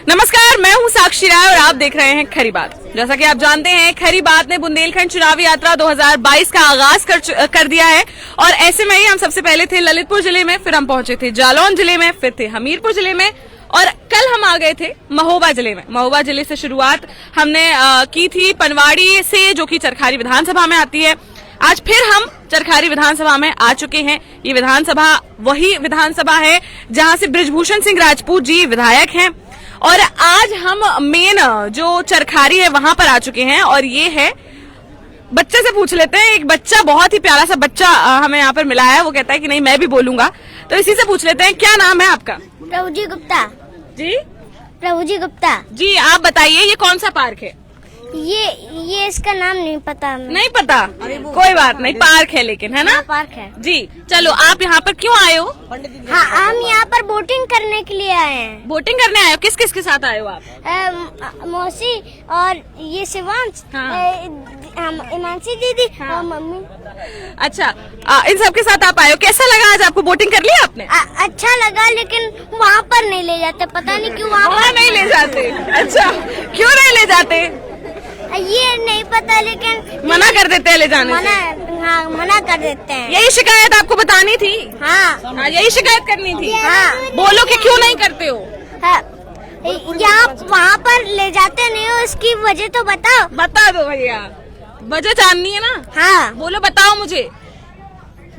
नमस्कार, मैं हूं साक्षी राय और आप देख रहे हैं खरी बात। जैसा कि आप जानते हैं, खरी बात ने बुंदेलखंड चुनावी यात्रा 2022 का आगाज कर दिया है और ऐसे में ही हम सबसे पहले थे ललितपुर जिले में, फिर हम पहुंचे थे जालौन जिले में, फिर थे हमीरपुर जिले में और कल हम आ गए थे महोबा जिले में। महोबा जिले से शुरुआत हमने की थी पनवाड़ी से, जो कि चरखारी विधानसभा में आती है। आज फिर हम चरखारी विधानसभा में आ चुके हैं। ये विधानसभा वही विधानसभा है जहां से बृजभूषण सिंह राजपूत जी विधायक हैं और आज हम मेन जो चरखारी है वहां पर आ चुके हैं और ये है, बच्चे से पूछ लेते हैं। एक बच्चा, बहुत ही प्यारा सा बच्चा हमें यहाँ पर मिला है। वो कहता है कि नहीं मैं भी बोलूंगा, तो इसी से पूछ लेते हैं। क्या नाम है आपका? प्रभुजी गुप्ता। जी, प्रभुजी गुप्ता जी। आप बताइए ये कौन सा पार्क है? ये इसका नाम नहीं पता हमें। नहीं पता? कोई बात नहीं, पार्क है लेकिन, है ना? पार्क है जी। चलो, आप यहाँ पर क्यों आए हो? हाँ, हम यहाँ पर बोटिंग करने के लिए आए हैं। बोटिंग करने आए हो? किस किस के साथ आए हो आप? मौसी और ये शिवांश, हिमांशी दीदी और मम्मी। अच्छा, इन सब के साथ आप आए हो। कैसा लगा आज आपको? बोटिंग कर लिया आपने? अच्छा लगा, लेकिन वहाँ पर नहीं ले जाते, पता नहीं क्यों वहाँ नहीं ले जाते। अच्छा, क्यों नहीं ले जाते? ये नहीं पता, लेकिन मना कर देते हैं ले जाने से। हाँ, मना कर देते हैं। यही शिकायत आपको बतानी थी? हाँ, यही शिकायत करनी थी। हाँ। बोलो कि क्यों नहीं करते हो? यहाँ वहाँ पर ले जाते नहीं हो, इसकी वजह तो बताओ। बता दो भैया, वजह जाननी है ना? हाँ, बोलो, बताओ मुझे,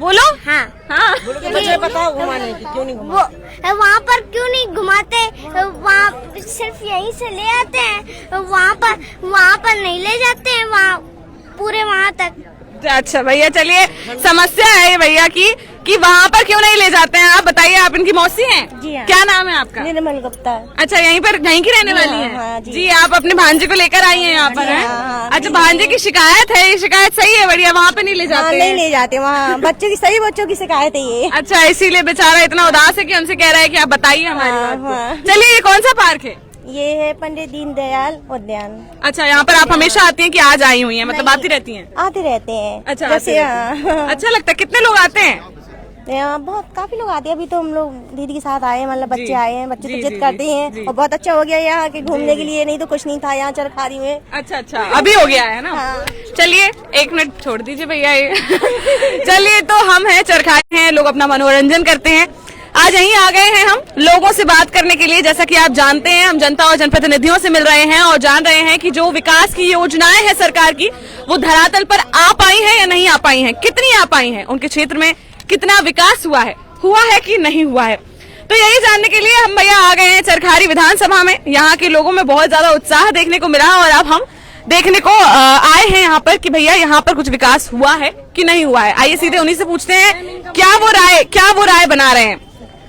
बोलो। हाँ, हाँ, वजह बताओ घुमाने की, क्यों नहीं घुमाते? वहाँ पर क्यों नहीं घुमाते? वहाँ सिर्फ यहीं से ले आते हैं, वहाँ पर नहीं ले जाते हैं, वहाँ पूरे वहाँ तक। अच्छा भैया, चलिए, समस्या है ये भैया की कि वहाँ पर क्यों नहीं ले जाते हैं। आप बताइए, आप इनकी मौसी हैं? जी हाँ। क्या नाम है आपका? निर्मल गुप्ता। अच्छा, यहीं की रहने वाली हैं? हाँ, जी, आप अपने भांजे को लेकर आई हैं यहाँ पर? हैं? हाँ, अच्छा, भांजे की शिकायत है, ये शिकायत सही है? बढ़िया, वहाँ पे नहीं ले जाते? नहीं ले जाते, वहाँ बच्चों की, सही बच्चों की शिकायत है ये। अच्छा, इसीलिए बेचारा इतना उदास है कि हमसे कह रहा है कि आप बताइए हमारी बात को। चलिए, ये कौन सा पार्क है? ये है पंडित दीनदयाल उद्यान। अच्छा, यहाँ पर आप हमेशा आती हैं कि आज आई हुई हैं? मतलब आती रहती हैं? आते रहते हैं। अच्छा, जैसे अच्छा लगता है। कितने लोग आते हैं? यहाँ बहुत काफी लोग आते हैं। अभी तो हम लोग दीदी के साथ आए हैं, मतलब बच्चे आए हैं, बच्चे तो जिद करते हैं और बहुत अच्छा हो गया यहाँ के घूमने के लिए, नहीं तो कुछ नहीं था यहाँ चरखारी में। अच्छा, अभी हो गया है ना? हाँ। चलिए, 1 मिनट छोड़ दीजिए भैया ये। चलिए, तो हम हैं, चरखारी हैं, लोग अपना मनोरंजन करते हैं। आज यहीं आ गए हैं हम लोगों से बात करने के लिए। जैसा कि आप जानते हैं, हम जनता और जनप्रतिनिधियों से मिल रहे हैं और जान रहे हैं कि जो विकास की योजनाएं हैं सरकार की, वो धरातल पर आ पाई हैं या नहीं आ पाई हैं, कितनी आ पाई हैं, उनके क्षेत्र में कितना विकास हुआ है कि नहीं हुआ है। तो यही जानने के लिए हम भैया आ गए हैं चरखारी विधानसभा में। यहाँ के लोगों में बहुत ज्यादा उत्साह देखने को मिला और अब हम देखने को आए हैं यहाँ पर कि भैया यहाँ पर कुछ विकास हुआ है कि नहीं हुआ है। आइए सीधे उन्हीं से पूछते हैं क्या वो राय बना रहे हैं।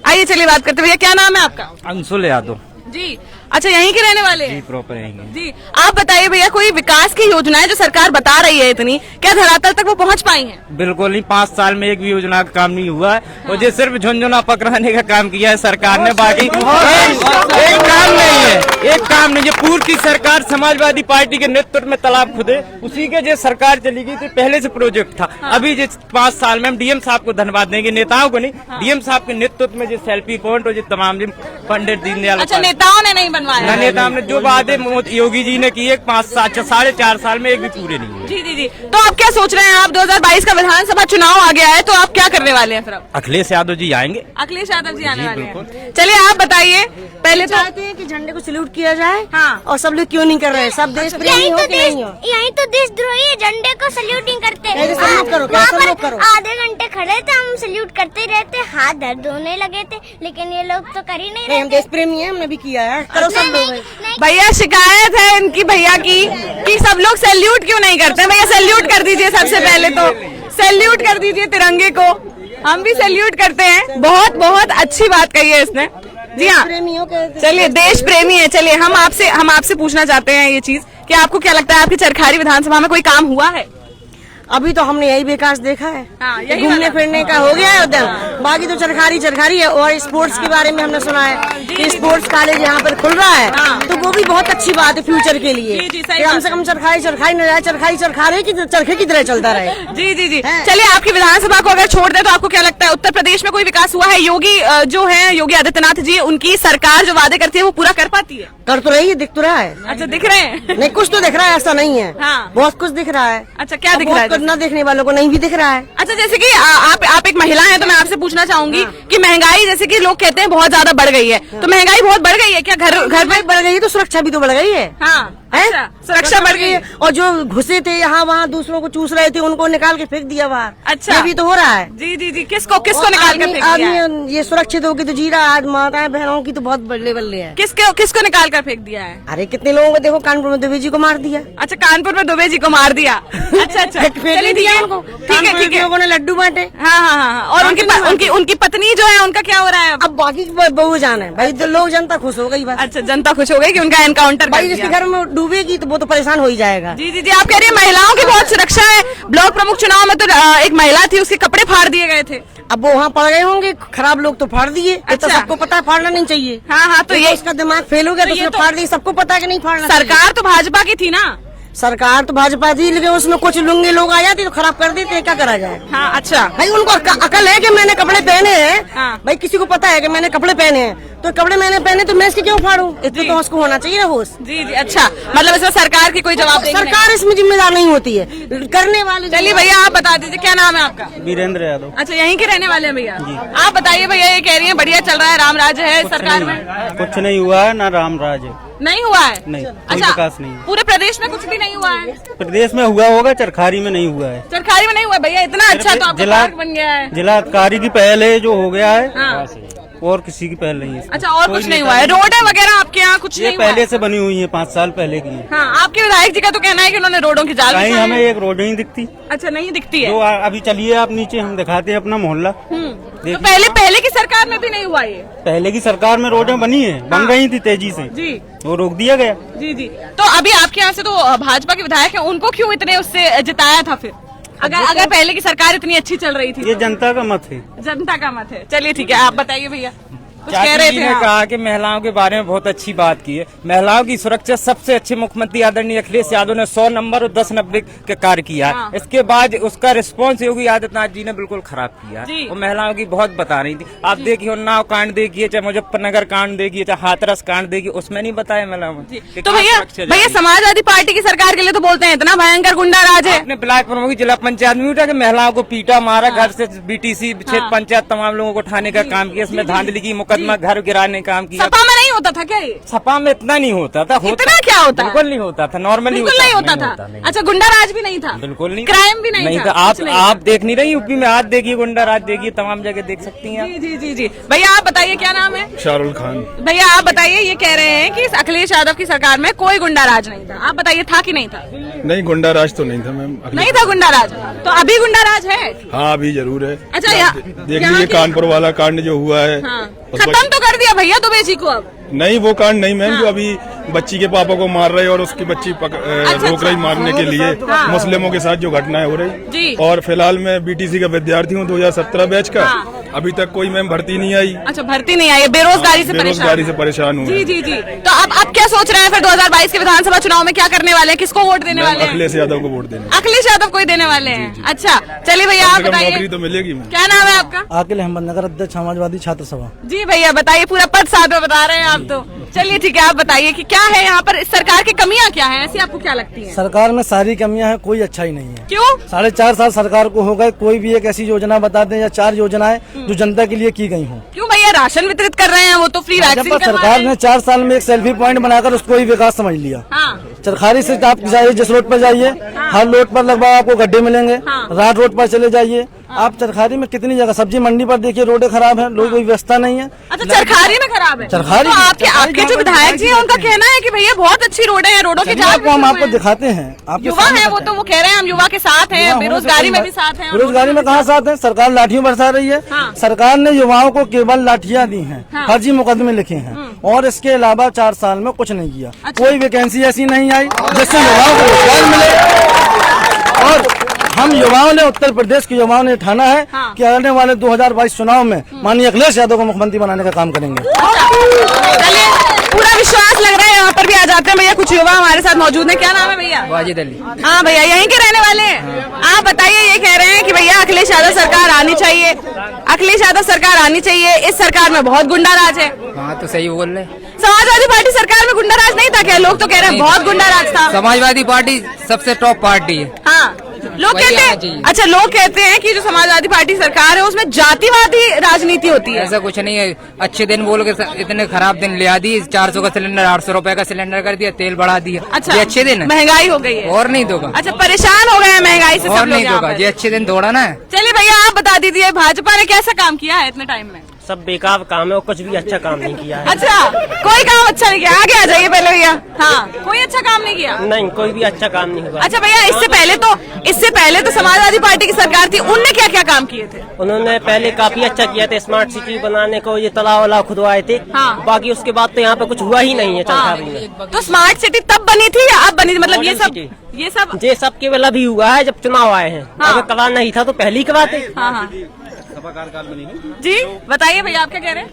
आइए, चलिए बात करते हैं। भैया, क्या नाम है आपका? अंशुल यादव जी। अच्छा, यहीं के रहने वाले हैं? जी, प्रॉपर यहीं के। जी, आप बताइए भैया, कोई विकास की योजनाएं जो सरकार बता रही है इतनी, क्या धरातल तक वो पहुंच पाई हैं? बिल्कुल नहीं, 5 साल में एक भी योजना का काम नहीं हुआ है। और जो सिर्फ झुनझुना पकड़ाने का काम किया है सरकार ने, बाकी एक काम नहीं है, एक काम नहीं है। पूर्ति सरकार समाजवादी पार्टी के नेतृत्व में तालाब खुदे, उसी के जो सरकार चली गई थी, पहले से प्रोजेक्ट था। अभी जिस 5 साल में हम डीएम साहब को धन्यवाद देंगे, नेताओं को नहीं, डीएम साहब के नेतृत्व में जो सेल्फी पॉइंट और जो तमाम पंडित दीनदयाल। अच्छा, नेताओं ने नहीं बनवाया? नेता ने जो वादे योगी जी ने किए 5-4 साल में एक भी पूरे नहीं हुए। जी। तो आप क्या सोच रहे हैं? आप 2022 का विधानसभा चुनाव आ गया है, तो आप क्या करने वाले हैं फिर? अखिलेश यादव जी आएंगे। अखिलेश यादव जी आने वाले हैं। चलिए, आप बताइए। पहले तो चाहते हैं कि झंडे को सैल्यूट किया जाए। हाँ। और सब लोग क्यों नहीं कर रहे हैं? सब देश प्रेमी हो कि नहीं हो? यही तो देशद्रोही है, झंडे को सैल्यूट नहीं करते। सैल्यूट करो, आधे घंटे खड़े थे, हम सैल्यूट करते रहते, हाथ दर्द होने लगे थे, लेकिन ये लोग तो कर ही नहीं रहे। हम देश प्रेमी हैं, हमने भी किया है। करो सब लोग। भैया, शिकायत है इनकी भैया की कि सब लोग सैल्यूट क्यों नहीं करते। भैया, सैल्यूट कर दीजिए, सबसे पहले तो सैल्यूट कर दीजिए तिरंगे को। हम भी सैल्यूट करते हैं। बहुत अच्छी बात कही है इसने। जी हाँ, चलिए, देश प्रेमी है। चलिए, हम आपसे पूछना चाहते हैं ये चीज कि आपको क्या लगता है, आपकी चरखारी विधानसभा में कोई काम हुआ है? अभी तो हमने यही विकास देखा है। हाँ, यही घूमने फिरने का हो गया है उधर। बाकी तो चरखारी है और स्पोर्ट्स के बारे में हमने सुना है कि स्पोर्ट्स कॉलेज यहाँ पर खुल रहा है, तो वो भी बहुत अच्छी बात है फ्यूचर के लिए। जी, सही कि कम से कम चरखाई न जाए, चरखाई चरखे की तरह चलता रहे। जी जी जी। चलिए, आपकी विधानसभा को अगर छोड़ दे तो आपको क्या लगता है, उत्तर प्रदेश में कोई विकास हुआ है? योगी जो है, योगी आदित्यनाथ जी, उनकी सरकार जो वादे करती है वो पूरा कर पाती है? कर तो रही है, दिख तो रहा है। अच्छा, दिख रहे हैं? नहीं, कुछ तो दिख रहा है, ऐसा नहीं है। हाँ। बहुत कुछ दिख रहा है। अच्छा, क्या दिख रहा है? न देखने वालों को नहीं भी दिख रहा है। अच्छा, जैसे कि आप एक महिला हैं, तो मैं आपसे पूछना चाहूंगी कि महंगाई, जैसे कि लोग कहते हैं बहुत ज्यादा बढ़ गई है, तो महंगाई बहुत बढ़ गई है क्या? घर में बढ़ गई है तो सुरक्षा भी तो बढ़ गई है। हाँ, अच्छा, सुरक्षा बढ़ गई है। और जो घुसे थे यहाँ वहाँ दूसरों को चूस रहे थे, उनको निकाल के फेंक दिया बाहर। अच्छा, ये भी तो हो रहा है। जी जी जी। किसको निकाल कर फेंक दिया है? आदमी ये सुरक्षित होगी तो जी रहा है। आज माताएं बहनों की तो बहुत बल्ले बल्ले है। किसको निकाल कर फेंक दिया है? अरे कितने लोगों को देखो, कानपुर में दुबे जी को मार दिया। अच्छा, कानपुर में दुबे जी को मार दिया। अच्छा अच्छा, चलिए ठीक है, ठीक है ठीक है। लोगों ने लड्डू बांटे। हाँ हाँ हाँ। और उनकी पत्नी जो है, उनका क्या हो रहा है अब बाकी बहू जान है भाई, तो लोग जनता खुश हो गई बस। अच्छा, जनता खुश हो गई कि उनका एनकाउंटर भाई जिसके घर में डूबेगी तो वो तो परेशान हो ही जाएगा। जी जी जी। आप कह रही है महिलाओं की बहुत सुरक्षा है। ब्लॉक प्रमुख चुनाव में तो एक महिला थी, उसके कपड़े फाड़ दिए गए थे। अब वो वहाँ पड़ गए होंगे, खराब लोग तो फाड़ दिए। अच्छा। तो सबको पता है फाड़ना नहीं चाहिए। हाँ हाँ, तो ये इसका दिमाग फेल हो गया, तो ये उसने फाड़ दी। सबको पता है कि नहीं फाड़ना। सरकार तो भाजपा की थी ना? सरकार तो भाजपा थी, लेकिन उसमें कुछ लुंगे लोग आ जाते तो खराब कर देते, क्या करा जाए। हाँ, अच्छा भाई उनको अकल है कि मैंने कपड़े पहने हैं। हाँ। भाई किसी को पता है कि मैंने कपड़े पहने हैं, तो कपड़े मैंने पहने तो मैं इसके क्यों फाड़ूं? इतना तो उसको होना चाहिए ना होश। जी जी। अच्छा, मतलब इसमें सरकार की कोई जवाब नहीं? सरकार इसमें जिम्मेदार नहीं होती है, करने वाले। चलिए भैया, आप बता दीजिए क्या नाम है आपका? वीरेंद्र यादव। अच्छा, यहीं के रहने वाले हैं भैया? आप बताइए भैया, ये कह रही है बढ़िया चल रहा है, राम राज है सरकार में? कुछ नहीं हुआ है, ना राम राज है। नहीं हुआ है? नहीं, कोई अच्छा, विकास नहीं। पूरे प्रदेश में कुछ भी नहीं हुआ है? प्रदेश में हुआ होगा, चरखारी में नहीं हुआ है। चरखारी में नहीं हुआ भैया? इतना अच्छा तो आपका पार्क बन गया है। जिला अधिकारी की पहल है जो हो गया है, हाँ। और किसी की पहल नहीं है। अच्छा, और कुछ नहीं हुआ है? रोड वगैरह आपके यहाँ कुछ ये नहीं हुआ है? पहले से बनी हुई है, 5 साल पहले की है। हाँ, आपके विधायक जी का तो कहना है कि उन्होंने रोडों की जाल कहीं बिछाई हमें है। एक रोड नहीं दिखती। अच्छा, नहीं दिखती है? जो अभी चलिए आप नीचे, हम दिखाते हैं अपना मोहल्ला। तो पहले की सरकार में भी नहीं हुआ ये? पहले की सरकार में रोडें बनी है, बन रही थी तेजी से, जी, वो रोक दिया गया। जी जी। तो अभी आपके यहाँ से तो भाजपा के विधायक है, उनको क्यों इतने उससे जिताया था फिर, अगर पहले की सरकार इतनी अच्छी चल रही थी? ये जनता का मत है। जनता का मत है। चलिए ठीक है, आप बताइए भैया, कुछ कह रहे चाची जी थे ने आप। कहा कि महिलाओं के बारे में बहुत अच्छी बात की है। महिलाओं की सुरक्षा सबसे अच्छे मुख्यमंत्री आदरणीय अखिलेश यादव ने 100 नंबर और 10 नंबर का कार्य किया है। हाँ। इसके बाद उसका रिस्पॉन्स योगी आदित्यनाथ जी ने बिल्कुल खराब किया जी। और महिलाओं की बहुत बता रही थी। आप देखिए, उन्नाव कांड देखिए, चाहे मुजफ्फरनगर कांड देखिए, चाहे हाथरस कांड देखिए, उसमें नहीं बताया महिलाओं जी। कि तो क्या भैया सुरक्षा भैया जाएगी। समाजवादी पार्टी की सरकार के लिए तो बोलते हैं इतना भयंकर गुंडा राज है। अपने ब्लॉक प्रमुख जिला पंचायत में उठा के महिलाओं को पीटा मारा, घर से बीटीसी क्षेत्र पंचायत तमाम लोगों को उठाने का काम किया, इसमें धांधली की, मुकदमा घर गिराने का काम किया। सपा में नहीं होता था क्या ये? सपा में इतना नहीं होता था। इतना क्या होता है? बिल्कुल नहीं होता था, नॉर्मली बिल्कुल नहीं होता था। अच्छा, गुंडा राज भी नहीं था? बिल्कुल नहीं, क्राइम भी नहीं था? आप कुछ नहीं आप देख नहीं रही यूपी में? आज देखिए, गुंडा राज देखिए, तमाम जगह देख सकती हैं। जी जी जी जी। भैया आप बताइए क्या नाम है? शाहरुल खान। भैया आप बताइए, ये कह रहे हैं कि अखिलेश यादव की सरकार में कोई गुंडा राज नहीं था, आप बताइए था कि नहीं था? नहीं, गुंडा राज तो नहीं था मैम। नहीं था गुंडा राज, तो अभी गुंडा राज है? हाँ, अभी जरूर है। अच्छा, देख यहाँ लीजिए की- कानपुर वाला कांड जो हुआ है। हाँ, उस खत्म तो कर दिया भैया दुबे जी को अब। नहीं, वो कांड नहीं मैम, जो अभी बच्ची के पापा को मार रहे और उसकी बच्ची रोक रही मारने के लिए, हाँ। मुस्लिमों के साथ जो घटनाएं हो जी। रही। और फिलहाल मैं बीटीसी का विद्यार्थी हूँ 2017 बैच का। हाँ। अभी तक कोई मैम भर्ती नहीं आई। अच्छा, भर्ती नहीं आई, बेरोजगारी से बेरोजगारी से परेशान हूँ। जी जी जी। तो अब क्या सोच रहे हैं फिर 2022 के विधानसभा चुनाव में क्या करने वाले हैं, किसको वोट देने वाले हैं? अखिलेश यादव को वोट देने। अखिलेश यादव को ही देने वाले हैं? अच्छा, चलिए भैया आप कम से कम नौकरी बताइए, तो मिलेगी मैम। क्या नाम है आपका? अखिल अहमदनगर अध्यक्ष समाजवादी छात्र सभा। जी भैया बताइए, पूरा पद साथ में बता रहे हैं आप तो। चलिए ठीक है, आप बताइए कि क्या है यहाँ पर, इस सरकार की कमियां क्या है, ऐसी आपको क्या लगती है? सरकार में सारी कमियां हैं, कोई अच्छा ही नहीं है। क्यों? 4.5 साल सरकार को हो गए, कोई भी एक ऐसी योजना बता दें या 4 योजनाएं जो जनता के लिए की गई हों। क्यों भैया, राशन वितरित कर रहे हैं, वो तो फ्री वैक्सीन भाजपा करवा सरकार रहे ने हैं। 4 साल में एक सेल्फी पॉइंट बनाकर उसको ही विकास समझ लिया। हाँ, चरखारी से आप जाइए, जिस रोड पर जाइए, हर रोड पर लगभग आपको गड्ढे मिलेंगे। हाँ। रात रोड पर चले जाइए, आप चरखारी में कितनी जगह, सब्जी मंडी पर देखिए रोडें खराब है, लोगों की व्यवस्था नहीं है। अच्छा, चरखारी में खराब है? चरखारी तो में- आपके चरखारी जो विधायक जी हैं उनका कहना है कि भैया बहुत अच्छी रोड है, रोडों के जाल आपको हम बिछे आपको हुए हैं। दिखाते हैं। आपके युवा सामने है वो, तो वो कह रहे हैं हम युवा के साथ हैं, बेरोजगारी में भी साथ हैं। बेरोजगारी में कहाँ साथ है? सरकार लाठियों बरसा रही है। हाँ। सरकार ने युवाओं को केवल लाठियां दी हैं, हाँ। फर्जी मुकदमे लिखे हैं, और इसके अलावा 4 साल में कुछ नहीं किया। अच्छा। कोई वैकेंसी ऐसी नहीं आई जिससे युवाओं को रोजगार मिले। और हम युवाओं ने, उत्तर प्रदेश के युवाओं ने ठाना है हाँ। कि आने वाले 2022 चुनाव में माननीय अखिलेश यादव को मुख्यमंत्री बनाने का काम करेंगे। चलिए, पूरा विश्वास लग रहा है। यहाँ पर भी आ जाते हैं भैया, कुछ युवा हमारे साथ मौजूद हैं। क्या नाम है भैया? वाजिद अली। हाँ भैया, यहीं के रहने वाले हैं। आप बताइए, ये कह रहे हैं कि भैया अखिलेश यादव सरकार आनी चाहिए, अखिलेश यादव सरकार आनी चाहिए, इस सरकार में बहुत गुंडा राज है। हाँ तो सही बोल रहे। समाजवादी पार्टी सरकार में गुंडा राज नहीं था क्या? लोग तो कह रहे हैं बहुत गुंडा राज था। समाजवादी पार्टी सबसे टॉप पार्टी है। हाँ, लोग वही कहते आना हैं, चाहिए। अच्छा लोग कहते हैं कि जो समाजवादी पार्टी सरकार है उसमें जातिवादी राजनीति होती है। ऐसा कुछ नहीं है। अच्छे दिन बोल के इतने खराब दिन ले आ दिए। 400 का सिलेंडर 800 रुपए का सिलेंडर कर दिया, तेल बढ़ा दिया। अच्छा, ये अच्छे दिन है। महंगाई हो गई है और नहीं दोगा। अच्छा, परेशान हो गए हैं महंगाई से और सब लोग नहीं यहाँ दोगा। पर। ये अच्छे दिन दौड़ा ना। चलिए भैया, आप बता दीजिए भाजपा ने कैसा काम किया है इतने टाइम में? सब बेकार काम है और कुछ भी अच्छा काम नहीं किया है। अच्छा, कोई काम अच्छा नहीं किया। आगे आ जाइए पहले भैया। हाँ, कोई अच्छा काम नहीं किया। नहीं, कोई भी अच्छा काम नहीं हुआ। अच्छा भैया, इससे पहले तो समाजवादी पार्टी की सरकार थी, उनने क्या क्या काम किए थे? उन्होंने पहले काफी अच्छा किया था, स्मार्ट सिटी बनाने को, ये तालाब वालाब खुदवाए थे। हाँ। बाकी उसके बाद तो यहाँ पे कुछ हुआ ही नहीं है चंद्रपुर में। तो स्मार्ट सिटी तब बनी थी या अब बनी थी? मतलब ये मॉडर्न सब सिटी। ये सब ये सब केवल अभी हुआ है जब चुनाव आए हैं। हाँ। अगर करा नहीं था तो पहले ही कराते। हाँ हाँ जी, बताइए भैया, आप क्या कह रहे हैं?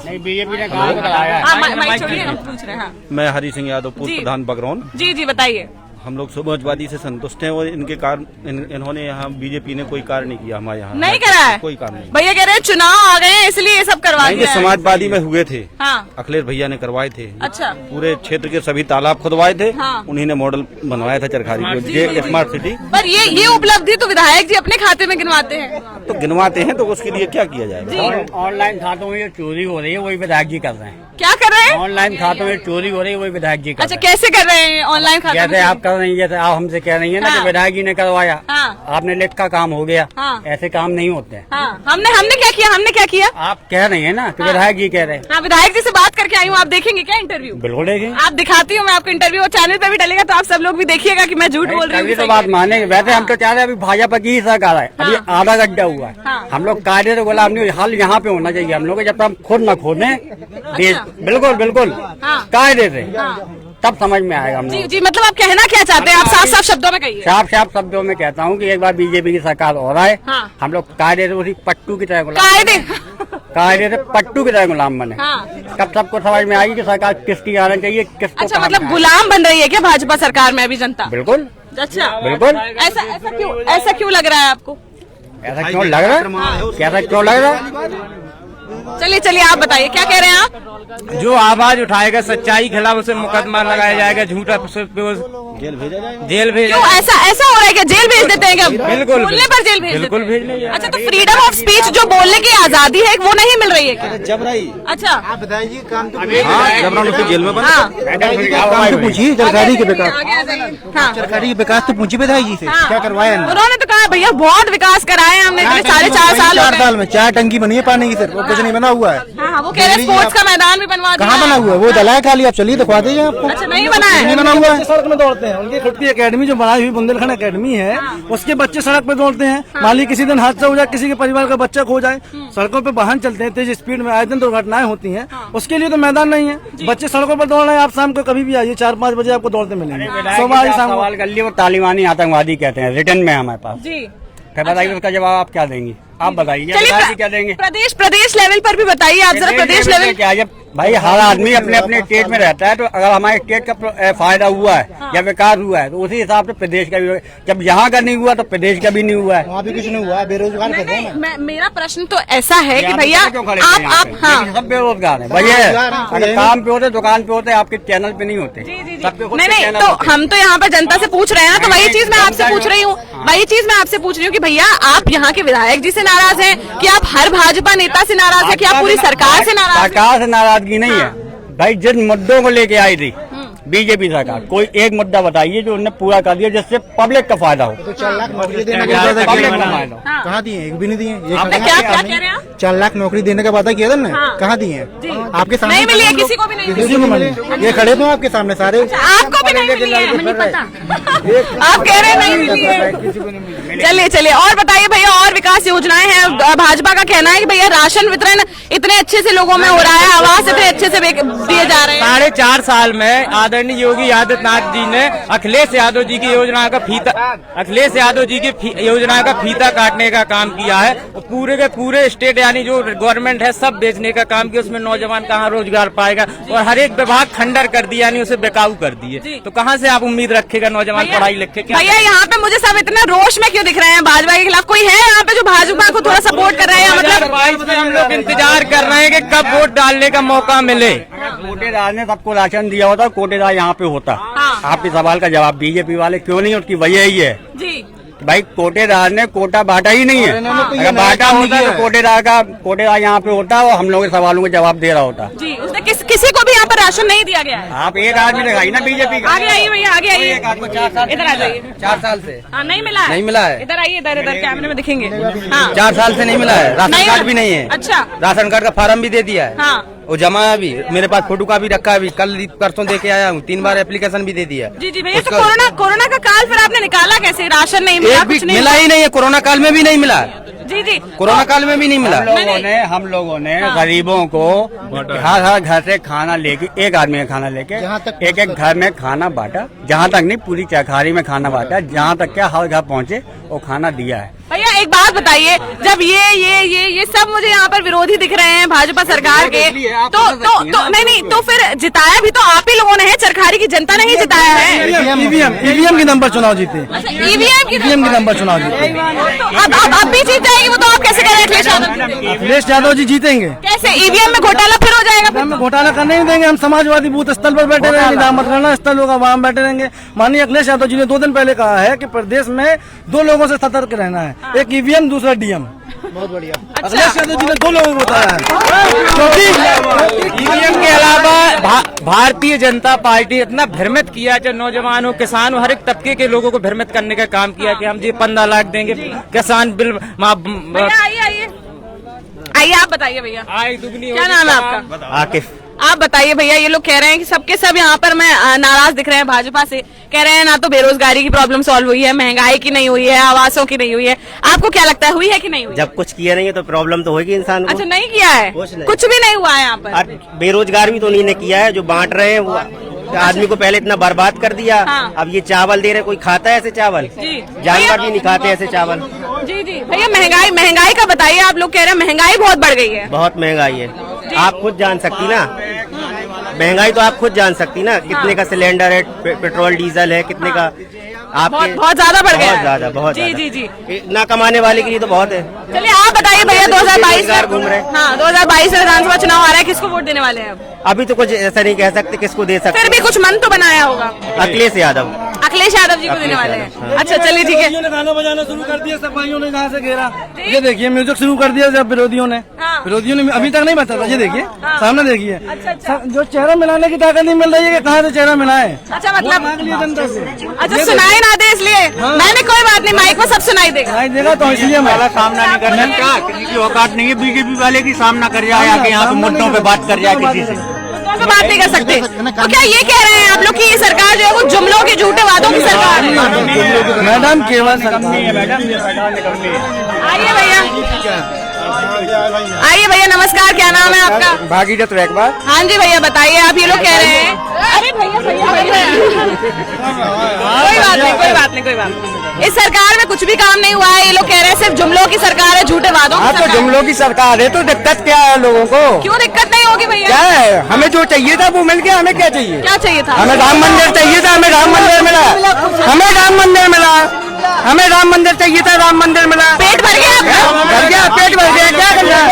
नहीं, बीजेपी ने काम कराया है। हाँ, माइक छोड़िए, हम पूछ रहे हैं। हाँ। मैं हरी सिंह यादव, पूर्व जी। प्रधान बगरौन। जी जी, बताइए। हम लोग समाजवादी से संतुष्ट हैं और इनके कार्य इन्होंने यहाँ बीजेपी ने कोई कार्य नहीं किया हमारे यहाँ। नहीं करा है? कोई कार्य नहीं। भैया कह रहे हैं चुनाव आ गए हैं इसलिए ये सब करवा नहीं, दिया ये है। समाजवादी में हुए थे। हाँ। अखिलेश भैया ने करवाए थे। अच्छा। पूरे क्षेत्र के सभी तालाब खुदवाए थे। हाँ। उन्हीं ने मॉडल बनवाया था चरखारी को, ये स्मार्ट सिटी। पर ये उपलब्धि तो विधायक जी अपने खाते में गिनवाते हैं। तो गिनवाते हैं तो उसके लिए क्या किया जाएगा? ऑनलाइन खातों में जो चोरी हो रही है वही विधायक जी कर रहे हैं। क्या कर रहे हैं? ऑनलाइन खातों में चोरी हो रही है वही विधायक जी कर अच्छा, रहे हैं। कैसे कर रहे हैं ऑनलाइन खाता? जैसे आप कर रही है, जैसे आप हमसे कह रही है ना हाँ। कि विधायक जी ने करवाया, हाँ। आपने लिख का काम हो गया। हाँ। ऐसे काम नहीं होते हैं। हाँ, हमने क्या किया? हमने क्या किया? आप कह रही है ना कि विधायक जी कह रहे हैं। हाँ, विधायक जी से बात करके आई हूँ। आप देखेंगे क्या इंटरव्यू? बिल्कुल देखेंगे। आप दिखाती हूँ मैं आपको इंटरव्यू, और चैनल पे भी डलेगा तो आप सब लोग भी देखिएगा कि मैं झूठ बोल रही तभी हूँ। तो बात मानेंगे। वैसे हम तो चाह रहे हैं अभी भाजपा की ही सरकार है। अभी आधा गड्ढा हुआ है। हाँ। हम लोग कायदे से बोला हमने हाल यहाँ पे होना चाहिए। हम लोग जब तक हम खुद न खोदें देश, बिल्कुल बिल्कुल हाँ। कायदे से, तब समझ में आएगा हम जी लोग। जी, मतलब आप कहना क्या चाहते हैं? आप साफ साफ शब्दों में कहिए। साफ साफ शब्दों में कहता हूँ कि एक बार बीजेपी की सरकार हो रहा है। हाँ। हम लोग कायदे से उसी पट्टू की तरह गुलाम, कायदे। कायदे से पट्टू की तरह गुलाम बने। हाँ। तब सबको समझ में आएगी कि सरकार किसकी आना चाहिए, किसको अच्छा, कहाँ मतलब में गुलाम बन रही है क्या भाजपा सरकार में अभी जनता? आना। बिल्कुल अच्छा, बिल्कुल। ऐसा क्यों लग रहा है आपको? ऐसा क्यों लग रहा है? कैसा क्यों लग रहा है? चलिए आप बताइए, क्या कह रहे हैं आप? जो आवाज उठाएगा सच्चाई के खिलाफ उसे मुकदमा लगाया जाएगा, झूठा जेल भेजा क्यों ऐसा हो रहा है? क्या जेल भेज देते हैं क्या? बिल्कुल, बोलने पर जेल भेज बिल्कुल देते हैं? भेजने के। अच्छा, तो फ्रीडम ऑफ स्पीच जो बोलने की आजादी है वो नहीं मिल रही है क्या? जबराई अच्छा, जबरन उसको जेल में बंद। हाँ, पूछिए सरकारी के विकास, आगे आ जाइए। हाँ, सरकारी के विकास तो पूछिए विधायक जी से, हाँ। क्या करवाया इन्होंने? उन्होंने तो कहा भैया बहुत विकास कराए हमने, पिछले 4.5 साल हो 4 गए। साल में 4 टंकी बनी है पानी की, सिर्फ और कुछ नहीं बना हुआ है। हाँ, वो कह रहे हैं स्पोर्ट्स का मैदान भी बनवा दिया कहाँ बना हुआ है? वो दलाए खाली, आप चलिए दिखवा दीजिए आपको। अच्छा, नहीं बना है? नहीं बना हुआ है। सड़क में दौड़ते हैं, उनकी खुद की एकेडमी जो बनाई हुई बुंदेलखंड एकेडमी है, उसके बच्चे सड़क पे दौड़ते हैं। मान ली किसी दिन हादसा हो जाए, किसी के परिवार का बच्चा खो जाए, सड़कों पे वाहन चलते हैं तेज स्पीड में, आए दिन दुर्घटनाएं होती हैं, उसके लिए तो मैदान नहीं है। बच्चे सड़कों पर दौड़ रहे हैं। आप शाम को कभी भी आइए, 4-5 बजे आपको दौड़ते मिलेंगे। सुबह ही शाम को। सवाल कर लिए, वो तालिबानी आतंकवादी कहते हैं, रिटर्न में हमारे पास। जी, फिर बताइए उसका जवाब आप क्या देंगी? आप बताइए चलिए क्या देंगे? प्रदेश लेवल पर भी बताइए आप जरा। प्रदेश लेवल क्या, जब भाई हर आदमी अपने अपने स्टेट में रहता है, तो अगर हमारे स्टेट का फायदा हुआ है या विकास हुआ है तो उसी हिसाब से प्रदेश का भी। जब यहाँ का नहीं हुआ तो प्रदेश का भी नहीं हुआ है। वहाँ भी कुछ नहीं हुआ है, बेरोजगार कर रहे हैं। मेरा प्रश्न तो ऐसा है कि भैया आप हाँ, सब बेरोजगार है भैया। अगर काम पे होते, दुकान पे होते, आपके चैनल पे नहीं होते। नहीं, तो हम तो यहाँ पर जनता से पूछ रहे हैं ना, तो वही चीज मैं आपसे पूछ रही हूँ। वही चीज मैं आपसे पूछ रही हूँ कि भैया आप यहाँ के विधायक जी से नाराज हैं कि आप हर भाजपा नेता से नाराज हैं कि आप पूरी सरकार से नाराज हैं? सरकार से नाराजगी नहीं है भाई। जिन मुद्दों को लेके आई थी बीजेपी सरकार, कोई एक मुद्दा बताइए जो उन्होंने पूरा कर दिया जिससे पब्लिक का फायदा हो। तो 4 लाख नौकरी देने पब्लिक का फायदा हो। हाँ। कहाँ दिए? एक भी नहीं दिए। क्या कह रहे हैं आप? 4 लाख नौकरी देने का वादा किया था ना, हाँ। कहाँ दिए? जी। आपके सामने नहीं मिली है, किसी को भी नहीं किसी को मिले, ये खड़े तो आपके सामने सारे। आपको भी नहीं मिली है? नहीं पता। आप कह रहे हैं नहीं मिली है। चलिए चलिए, और बताइए भैया, और विकास योजनाएं हैं? भाजपा का कहना है कि भैया राशन वितरण इतने अच्छे से लोगों में हो रहा है, आवास इतने अच्छे से दिए जा रहे हैं। 4.5 साल में आदरणीय योगी आदित्यनाथ जी ने अखिलेश यादव जी की योजना का फीता काटने का काम किया है। पूरे के पूरे स्टेट यानी जो गवर्नमेंट है सब बेचने का काम किया। उसमें नौजवान कहाँ रोजगार पाएगा, और हर एक विभाग खंडर कर दिया, यानी उसे बेकाबू कर दिए। तो कहाँ से आप उम्मीद रखेगा नौजवान पढ़ाई लिखे? भैया यहाँ पे मुझे सब इतने रोष में क्यों दिख रहे हैं भाजपा के खिलाफ? कोई है यहाँ पे जो भाजपा को थोड़ा सपोर्ट कर रहे हैं? मतलब 2022 में हम लोग इंतजार कर रहे हैं कि कब वोट डालने का मौका मिले। कोटेदार ने सबको राशन दिया होता, कोटेदार यहाँ पे होता। हाँ। आपके सवाल का जवाब बीजेपी वाले क्यों नहीं, उसकी वजह यही है जी भाई, कोटेदार ने कोटा बांटा ही नहीं है। अगर बांटा होता तो कोटेदार यहाँ पे होता और हम लोगों के सवालों का जवाब दे रहा होता जी। उसने किसी को भी यहाँ पर राशन नहीं दिया गया है। आप एक आदमी लगाई ना बीजेपी का। आगे आइए भैया, आगे आइए, इधर आ जाइए। 4 साल से हाँ, नहीं मिला है? नहीं मिला है। इधर आइए, इधर कैमरे में दिखेंगे। हाँ, 4 साल से नहीं मिला है। राशन कार्ड भी नहीं है। अच्छा, राशन कार्ड का फार्म भी दे दिया है। हाँ, वो जमा है अभी, मेरे पास फोटो का भी रखा है, अभी कल परसों दे के आया हूँ, 3 बार एप्लीकेशन भी दे दिया। जी जी भैया। तो कोरोना का काल फिर आपने निकाला कैसे? राशन नहीं मिला, कुछ नहीं मिला ही नहीं है, कोरोना काल में भी नहीं मिला। जी जी, कोरोना काल में भी नहीं मिला। हम लोगों ने गरीबों को हर घर से खाना लेके, एक आदमी का खाना लेके एक घर में खाना बांटा। जहाँ तक नहीं, पूरी चरखारी में खाना बांटा, जहाँ तक क्या हर घर पहुँचे वो खाना दिया है। भैया एक बात बताइए, जब ये सब मुझे यहाँ पर विरोधी दिख रहे हैं भाजपा सरकार के, तो नहीं, तो फिर जिताया भी तो आप ही लोगों ने है, चरखारी की जनता ने ही जिताया है। ईवीएम के नंबर चुनाव जीते। ईवीएम के नंबर चुनाव जीते। अब भी जीत जाएगी वो, तो आप कैसे कह रहे हैं अखिलेश यादव? अखिलेश यादव जी जीतेंगे कैसे? ईवीएम में घोटाला फिर हो जाएगा? हम घोटाला करने नहीं देंगे। हम समाजवादी बूथ स्थल पर बैठे रहेंगे, जहाँ मतगणना स्थल होगा वहाँ बैठे रहेंगे। माननीय अखिलेश यादव जी ने 2 दिन पहले कहा है कि प्रदेश में 2 लोगों से सतर्क रहना है, एक ईवीएम, दूसरा डीएम। बहुत बढ़िया। अखिलेश यादव जी ने 2 लोगों को बताया है, क्योंकि ईवीएम के अलावा भारतीय जनता पार्टी इतना भ्रमित किया, चाहे नौजवान हो, किसान हो, हर एक तबके के लोगों को भ्रमित करने का काम किया कि हम जी 15 लाख देंगे, किसान बिल आइए आप बताइए भैया, आय दुगनी। क्या नाम है आपका? आकिफ। आप बताइए भैया, ये लोग कह रहे हैं कि सबके सब यहाँ पर नाराज दिख रहे हैं भाजपा से। कह रहे हैं ना तो बेरोजगारी की प्रॉब्लम सॉल्व हुई है, महंगाई की नहीं हुई है, आवासों की नहीं हुई है। आपको क्या लगता है, हुई है कि नहीं हुई? जब कुछ किया नहीं है तो प्रॉब्लम तो होगी इंसान को। अच्छा, नहीं किया है, कुछ भी नहीं हुआ है यहाँ पर। बेरोजगार भी तो उन्हीं ने किया है, जो बांट रहे हैं वो आदमी को पहले इतना बर्बाद कर दिया। हाँ। अब ये चावल दे रहे, कोई खाता है ऐसे चावल? जी। जानवर भी नहीं खाते ऐसे चावल। जी जी भैया, महंगाई का बताइए। आप लोग कह रहे हैं महंगाई बहुत बढ़ गई है। बहुत महंगाई है, आप खुद जान सकती ना, महंगाई तो आप खुद जान सकती ना, कितने का सिलेंडर है, पेट्रोल डीजल है, कितने का आपके बहुत ज्यादा बढ़ गया है। बहुत जी ज्यादा। जी जी, ना कमाने वाले के लिए तो बहुत है। चलिए आप बताइए भैया, 2022 बेरोजगार घूम रहे। हाँ, 2022 में विधानसभा चुनाव आ रहा है, किसको वोट देने वाले हैं अब? अभी तो कुछ ऐसा नहीं कह सकते किसको दे सकते। फिर भी कुछ मन तो बनाया होगा। अखिलेश यादव जी को देने वाले हैं। अच्छा चलिए ठीक है। गाना बजाना शुरू कर दिया, सब भाइयों ने जहाँ से घेरा, ये देखिए म्यूजिक शुरू कर दिया जब विरोधियों ने। हाँ। विरोधियों ने अभी तक नहीं बचा था, ये देखिए। हाँ। सामने देखिए। अच्छा। जो चेहरा मिलाने की ताकत नहीं मिल रही है कि कहाँ से चेहरा मिलाए। अच्छा, मतलब मांग लिया जनता से। अच्छा, सुनाई ना दे इसलिए। मैंने कोई बात नहीं, माइक में सब सुनाई देगा। सुनाई देगा तो इसलिए वाला सामना नहीं करना, क्या किसी की औकात नहीं है बीजेपी वाले की सामना कर जाए, आके यहाँ पे मुद्दों पे बात कर जाए किसी से। तो बात नहीं कर सकते। तो क्या ये कह रहे हैं आप लोग कि ये सरकार जो है वो जुमलों के, झूठे वादों की सरकार है? मैडम केवल आइए भैया, नमस्कार, क्या नाम है आपका? भागीरथ रैकबार। हाँ जी भैया बताइए, आप ये लोग कह रहे हैं। अरे भैया कोई बात नहीं। इस सरकार में कुछ भी काम नहीं हुआ है, ये लोग कह रहे हैं सिर्फ जुमलों की सरकार है, झूठे वादों की सरकार। जुमलों की सरकार है तो दिक्कत क्या है लोगों को? क्यों दिक्कत नहीं होगी भैया? क्या है, हमें जो चाहिए था वो मिल गया। हमें क्या चाहिए? क्या चाहिए था? हमें राम मंदिर चाहिए था, हमें राम मंदिर मिला। हमें राम मंदिर मिला, हमें राम मंदिर चाहिए था, राम मंदिर मिला। पेट भर गया आपका? भर गया, पेट भर गया, क्या करना है?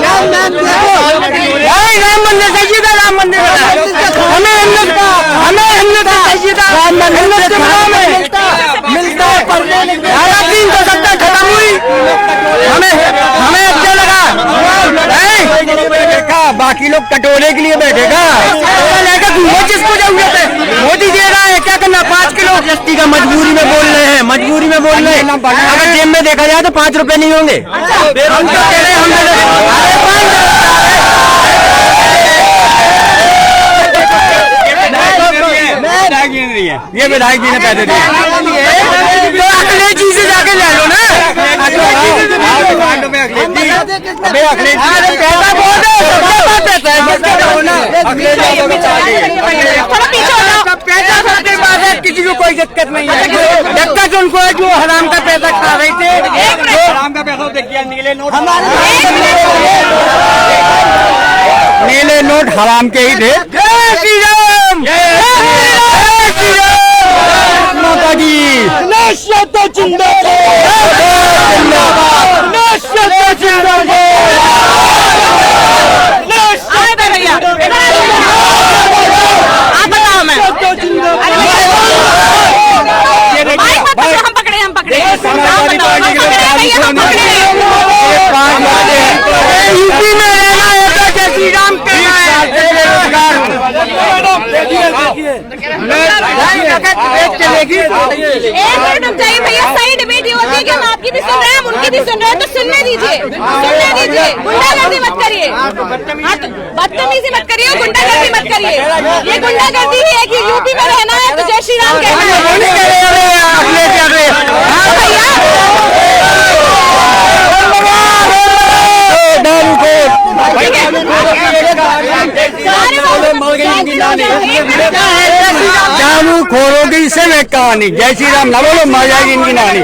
राम मंदिर चाहिए था, राम मंदिर मिला। हमें हिंदुत्व चाहिए था, हिंदुत्व मिलता है। 370 खत्म हुई, हमें अच्छा लगा। बाकी लोग कटोरे के लिए बैठेगा, जिसको जरूरत है मोदी दे रहा है, क्या करना? 5 किलो एसटी का मजबूरी में बोल रहे हैं, मजबूरी में बोल रहे हैं। अगर जेब में देखा जाए तो 5 रुपए नहीं होंगे। हम तो कह रहे हैं ये विधायक जी ने पैसे दिए तो अखिलेश जी से जाके ले लो ना। अबे अखिलेश जी पैसा बहुत है, किसी को कोई दिक्कत नहीं है। दिक्कत उनको है जो हराम का पैसा खा रहे थे, हराम का पैसा देखिए नीले नोट, नीले नोट हराम के ही थे। जय श्री राम, माता जी नशा जिंदाबाद, नशा आप बताओ मैं हम पकड़े यूपी में रहना होता जय श्री राम चलेगी। एक मिनट रुक जाइए भैया, सही डिबेट ये होती है कि हम आपकी भी सुन रहे हैं, हम उनकी भी सुन रहे हैं, तो सुनने दीजिए, गुंडागर्दी मत करिए, बदतमीजी मत करिए, गुंडागर्दी मत करिए। ये गुंडागर्दी ही है कि यूपी में रहना है तो जय श्री राम कहना है। दारू खोरों की से में कहानी, जय श्री राम ना बोलो मर जाएगी इनकी नानी।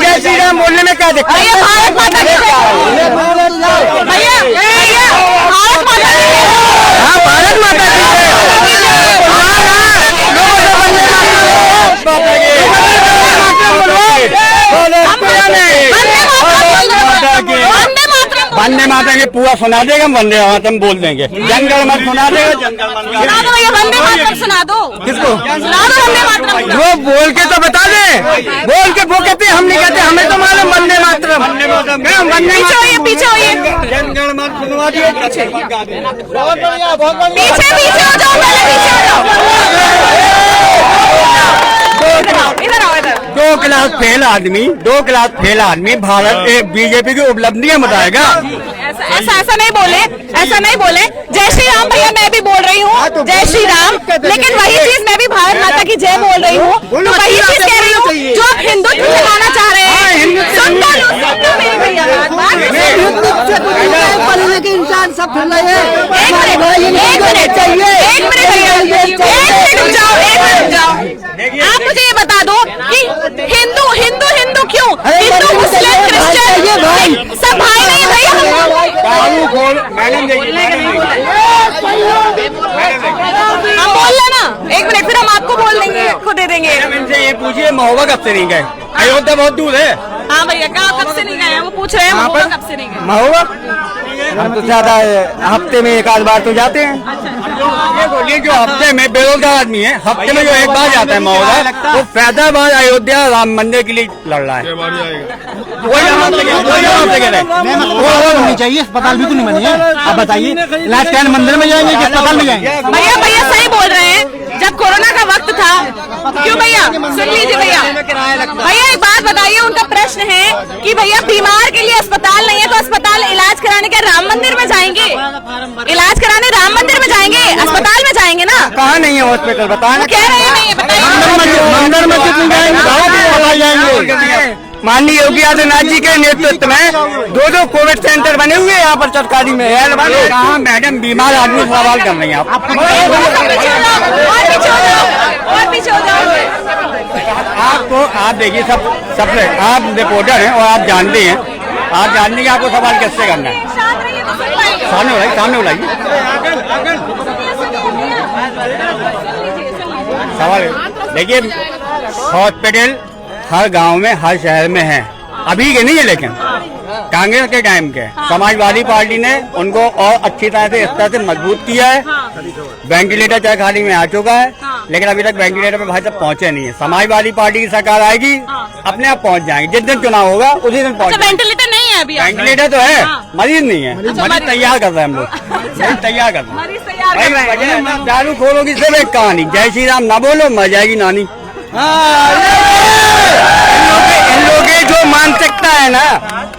जय श्री राम बोलने में क्या दिक्कत? भारत माता की जय। भैया भारत माता की जय। हाँ भारत माता की वंदे मातरम के पूरा सुना देगा, वंदे मातरम बोल देंगे। जंगल मत सुना देगा, जंगल मत सुना दो भैया, वंदे मातरम सुना दो। किसको सुना दो वंदे मातरम। वो बोल के तो बता दे, बोल के वो कहते हम नहीं कहते, हमें तो मालूम वंदे मातरम। पीछे होइए, पीछे होइए, जंगल मत सुनवा दिए, पीछे पीछे हो जाओ, पहले पीछे हो जाओ। इधर आओ, इधर। 2 क्लास फेल आदमी भारत बीजेपी की उपलब्धियां बताएगा। ऐसा नहीं बोले, ऐसा नहीं बोले। जय श्री राम भैया, मैं भी बोल रही हूँ जय श्री राम, लेकिन वही चीज मैं भी भारत माता की जय बोल रही हूँ, तो वही चीज कह रही हूँ जो आप हिंदुत्व चलाना चाह रहे हैं। सुन लो मेरी भैया, पढ़ने के इंसान सब फिर रहे हैं। एक मिनट भैया, एक मिनट रुक जाओ। आप मुझे ये बता दो कि हिंदू क्यों? हिंदू मुस्लिम क्रिश्चियन सब भाई नहीं है भैया। हम बोल लेना, एक मिनट फिर हम आपको बोल देंगे, खुद दे देंगे। इनसे ये पूछिए महोबा कब से नहीं गए? अयोध्या बहुत दूर है। हाँ भैया, कब से नहीं गए हैं? वो पूछ रहे हैं महोबा कब से नहीं गए। महोबा हम तो ज्यादा हफ्ते में एक आध बार तो जाते हैं। ये बोलिए जो हफ्ते में बेरोजगार आदमी है, हफ्ते में जो एक बार जाता है महोबा, वो फैजाबाद अयोध्या राम मंदिर के लिए लड़ रहा है। होनी चाहिए, अस्पताल भी तो नहीं बनी है। आप बताइए, लास्ट टाइम मंदिर में जाएंगे कि अस्पताल में जाएंगे? भैया सही बोल रहे हैं। जब कोरोना का वक्त था, क्यों भैया सुन लीजिए भैया, एक बात बताइए, उनका प्रश्न है कि भैया बीमार के लिए अस्पताल नहीं है तो अस्पताल इलाज कराने के राम मंदिर में जाएंगे? इलाज कराने राम मंदिर में जाएंगे, अस्पताल में जाएंगे ना? कहाँ नहीं है हॉस्पिटल? बताए कह रहे हैं नहीं है, बताइए। मंदिर में कितने जाएंगे? माननीय योगी आदित्यनाथ जी के नेतृत्व में 2 कोविड सेंटर बने हुए हैं यहाँ पर सरकारी में। कहाँ मैडम बीमार आदमी सवाल कर रही हैं आप? आपको आप देखिए सब आप रिपोर्टर हैं और आप जानते हैं, कि आपको सवाल कैसे करना है। सामने बुलाइए सवाल। देखिए हॉस्पिटल हर गांव में, हर शहर में है, अभी के नहीं है, लेकिन कांग्रेस के टाइम के समाजवादी पार्टी ने उनको और अच्छी तरह से इस तरह से मजबूत किया है। वेंटिलेटर चाहे खाली में आ चुका है, लेकिन अभी तक वेंटिलेटर पे भाई तक पहुंचे नहीं है। समाजवादी पार्टी की सरकार आएगी, अपने आप पहुंच जाएंगे। जिस दिन चुनाव होगा उसी दिन पहुंच। वेंटिलेटर नहीं है अभी? वेंटिलेटर तो है, मरीज नहीं है। मरीज तैयार कर रहे हैं हम लोग, तैयार कर रहे हैं। दारू खोरों की सिर्फ एक कहानी, जय श्री राम ना बोलो मर जाएगी नानी। इन लोग की जो मानसिकता है ना,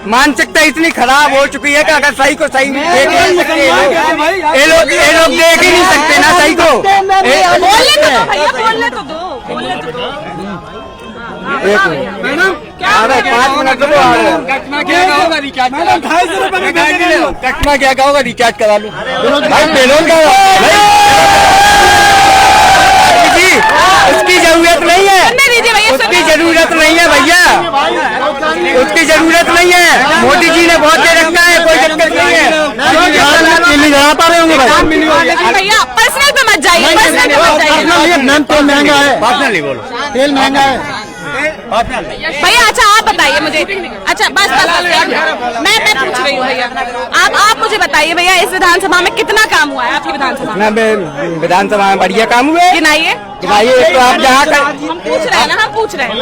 मानसिकता इतनी खराब हो चुकी है कि अगर सही को सही देख नहीं सकते ये लोग देख ही नहीं सकते ना सही को। बोलने तो दो भैया, बोलने तो दो, बोलने तो दो। मैडम पाँच मिनट कटना क्या होगा रिचार्ज, मैडम 250 रुपए में कटना क्या होगा रिचार्ज करा लूँ भाई, बेलोन का जी उसकी जरूरत नहीं है, उसकी जरूरत नहीं है भैया, उसकी जरूरत नहीं है। मोदी जी ने बहुत दे रखा है, कोई दिक्कत नहीं है। लगा पा रहे होंगे भाई भैया पर्सनल पे मत जाइए, पर्सनल पे मत जाइए। मैम तेल महंगा है, पर्सनली बोलो, तेल महंगा है। भैया अच्छा आप बताइए मुझे, अच्छा बस मैं पूछ रही हूँ भैया, आप मुझे बताइए भैया इस विधानसभा में कितना काम हुआ है आपकी विधानसभा में? विधानसभा में बढ़िया काम हुए, गिनाइए। तो आप जहाँ हम पूछ रहे हैं ना, हम पूछ रहे हैं।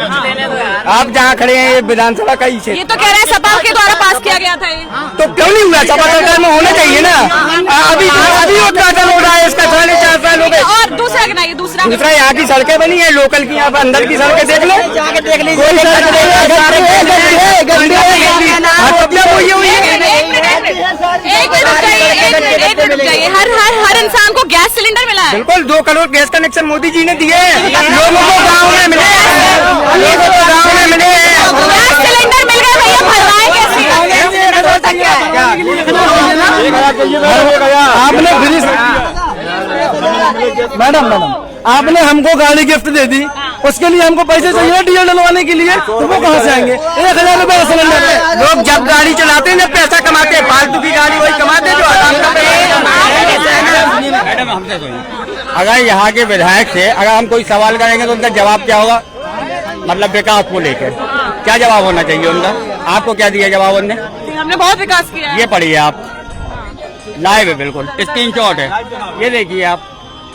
आप जहाँ खड़े हैं ये विधानसभा का ही ये तो कह रहे हैं सपा के द्वारा पास किया गया था ये। तो क्यों नहीं हुआ? सपा सरकार में होना चाहिए ना। अभी उद्घाटन हो रहा है इसका, 4.5 साल हो गए। और दूसरा गिनाइए, दूसरा यहाँ की सड़कें बनी है, लोकल की, यहाँ पर अंदर की सड़कें देख लो, जाके देख लीजिए। हर इंसान को गैस सिलेंडर मिला है। बिल्कुल 2 करोड़ गैस कनेक्शन मोदी जी ने दिए, लोगों को गाँव में मिले, लोगों को गाँव में मिले। गैस सिलेंडर मिल गए भैया, भरवाएं कैसे? आपने मैडम आपने हमको गाड़ी गिफ्ट दे दी, उसके लिए हमको पैसे चाहिए डीजल डलवाने के लिए, तो वो कहाँ से आएंगे? 1000 रुपए सिलेंडर पे। लोग जब गाड़ी चलाते हैं जब पैसा कमाते हैं, फालतू की गाड़ी वही कमाते हैं जो आराम का पैसा। मैडम हमसे सुनिए, अगर यहाँ के विधायक से अगर हम कोई सवाल करेंगे तो उनका जवाब क्या होगा? मतलब विकास को लेकर क्या जवाब होना चाहिए उनका? आपको क्या दिया जवाब उनने? हमने बहुत विकास किया है। ये पढ़िए आप, लाइव है बिल्कुल, स्क्रीनशॉट है, ये देखिए आप।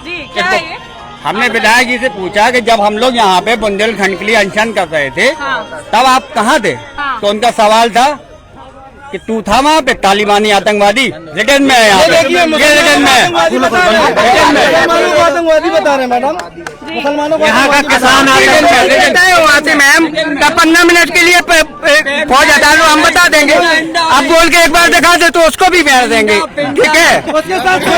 जी क्या है ये? हमने विधायक जी से पूछा कि जब हम लोग यहाँ पे बुंदेलखंड के लिए अनशन कर रहे थे तब आप कहाँ थे? तो उनका सवाल था कि तू था वहाँ पे तालिबानी आतंकवादी, रिटर्न में है यहाँ पे, ये रिटर्न में आतंकवादी बता रहे हैं मैडम, मुसलमानों को यहाँ का किसान वहाँ से मैम 15 मिनट के लिए फौज हटा लो, हम बता देंगे। आप बोल के एक बार दिखा दे तो उसको भी बैठ देंगे, ठीक है? उसके साथ तो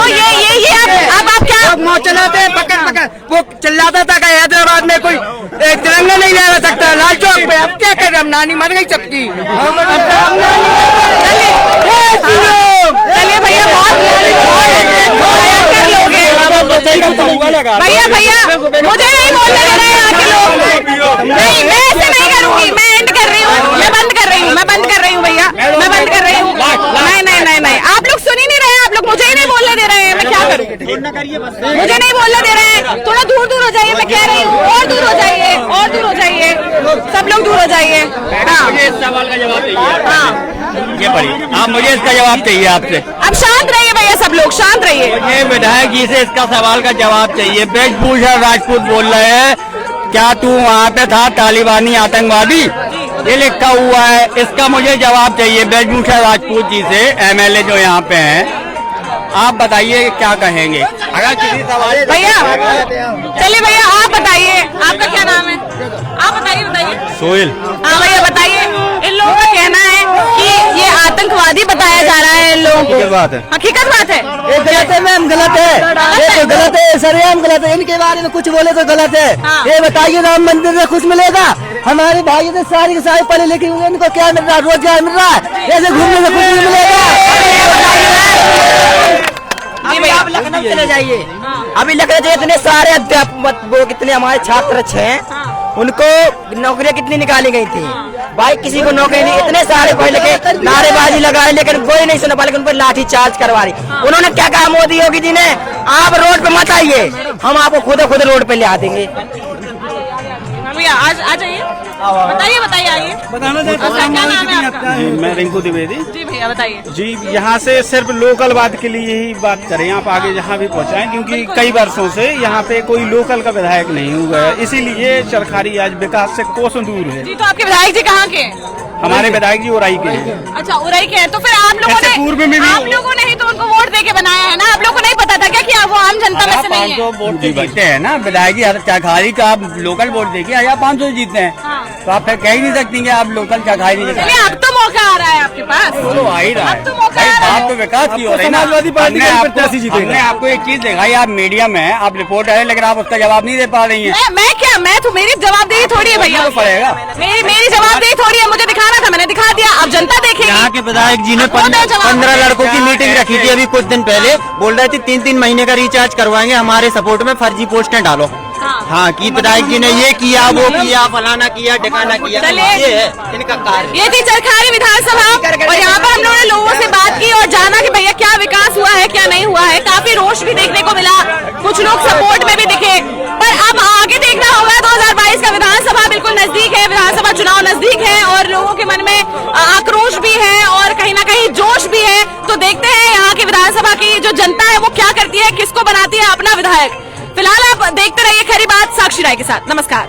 ये आप क्या चलाते हैं पकड़ वो चिल्लाता था कि हैदराबाद में कोई तिरंगा नहीं लहरा सकता लाल चौक पे, अब क्या कर रहे हम? नानी मर गई सबकी। चलिए भैया भैया मुझे नहीं बोलने दे रहे हैं यहाँ के लोग। नहीं मैं ऐसे नहीं करूँगी, मैं एंड कर रही हूँ, मैं बंद कर रही हूँ भैया, मैं बंद कर रही हूँ। नहीं आप लोग सुन ही नहीं रहे हैं, आप लोग मुझे ही नहीं बोलने दे रहे हैं, मैं क्या करूँ? मुझे नहीं बोलने दे रहे हैं, थोड़ा दूर हो जाइए, मैं कह रही हूँ, और दूर हो जाइए, सब लोग दूर हो जाइए। मुझे इस सवाल का जवाब चाहिए। हाँ ये पढ़िए आप, मुझे इसका जवाब चाहिए आपसे। अब शांत रहिए भैया, सब लोग शांत रहिए। मुझे विधायक जी से इसका सवाल का जवाब चाहिए। ब्रजभूषण राजपूत बोल रहे हैं, क्या तू वहाँ पे था तालिबानी आतंकवादी? ये लिखा हुआ है, इसका मुझे जवाब चाहिए ब्रजभूषण राजपूत जी से, MLA जो यहाँ पे हैं। आप बताइए क्या कहेंगे अगर किसी सवाल भैया? चलिए भैया आप बताइए, आपका क्या नाम है? आप बताइए। सोहेल। हाँ भैया बताइए, इन लोगों का कहना है कि ये आतंकवादी बताया जा रहा है इन लोगों को। हकीकत बात है। ये गलत है मैम, गलत है, ये तो गलत है, सरेआम गलत है। इनके बारे में कुछ बोले तो गलत है। ये बताइए राम मंदिर से कुछ मिलेगा? हमारे भाई से सारी के सारे पढ़े लिखे हुए, इनको क्या मिल रहा है? रोजगार मिल रहा है? ऐसे घूमने से कुछ नहीं मिलेगा। आप लखनऊ चले जाइए, अभी लखनऊ जाइए, इतने सारे अध्यापक वो कितने हमारे छात्र अच्छे हैं, उनको नौकरियां कितनी निकाली गई थी भाई, किसी को नौकरी नहीं। इतने सारे पढ़े लिखे नारेबाजी लगाए लेकिन कोई नहीं सुना, लेकिन उन पर लाठी चार्ज करवा रही। उन्होंने क्या कहा मोदी योगी जी ने? आप रोड पे मत आइए, हम आपको खुद रोड पे ले आ देंगे। भैया आज आ जाइए, बताइए आइए। बताना जी मैं रिंकू द्विवेदी। जी भैया बताइए। जी यहाँ से सिर्फ लोकल बात के लिए ही बात करें, आप आगे जहाँ भी पहुँचाएं, क्योंकि कई वर्षों से यहाँ पे कोई लोकल का विधायक नहीं हुआ है, इसीलिए चरखारी आज विकास से कोसों दूर है। जी तो आपके विधायक जी कहाँ के? हमारे विधायक जी उराई के हैं। अच्छा, उराई के हैं, तो फिर आप लोगों ऐसे पूर्व में भी- आप लोगों ने ही तो उनको वोट दे के बनाया है ना, आप लोगों को नहीं पता था क्या कि वो आम जनता में से नहीं है? 500 वोट से जीतते हैं ना विधायक जी, चाखारी का आप लोकल वोट देखिए, या 500 जीतते हैं, तो आप फिर कह ही नहीं सकती कि आप लोकल चाखारी नहीं चलिए, अब तो मौका आ रहा है आपके पास, तो आ ही रहा अब है। तो मौका भाई आ रहा है। बात तो विकास की हो रही है ना। समाजवादी पार्टी का प्रत्याशी जीतेगा। हमने आपको एक चीज दिखाई, आप मीडिया में हैं, आप रिपोर्टर है, लेकिन आप उसका जवाब नहीं दे पा रही हैं। मैं क्या, मैं तो मेरी जवाबदेही थोड़ी है भैया, तो पड़ेगा। मेरी जवाबदेही थोड़ी है, मुझे दिखाना था, मैंने दिखा दिया, अब जनता देखेगी। यहाँ के विधायक जी ने अब वो दो जवाब 15 देंगे। लड़कों की मीटिंग रखी थी अभी कुछ दिन पहले, बोल रहे थे 3-3 महीने का रिचार्ज करवाएंगे, हमारे सपोर्ट में फर्जी पोस्टें डालो। हाँ, कि विधायक जी ने ये किया, वो किया, फलाना किया, ठिकाना किया, चलिए। ये है इनका कार्य। ये थी चरखारी विधानसभा, और यहाँ पर हम लोगों ने लोगों से बात की और जाना कि भैया क्या विकास हुआ है, क्या नहीं हुआ है। काफी रोष भी देखने को मिला, कुछ लोग सपोर्ट में भी दिखे, पर अब आगे देखना होगा। 2022 का विधानसभा बिल्कुल नजदीक है, विधानसभा चुनाव नजदीक है, और लोगों के मन में आक्रोश भी है और कहीं ना कहीं जोश भी है। तो देखते हैं यहाँ की विधानसभा की जो जनता है वो क्या करती है, किसको बनाती है अपना विधायक। फिलहाल आप देखते रहिए खरी बात साक्षी राय के साथ। नमस्कार।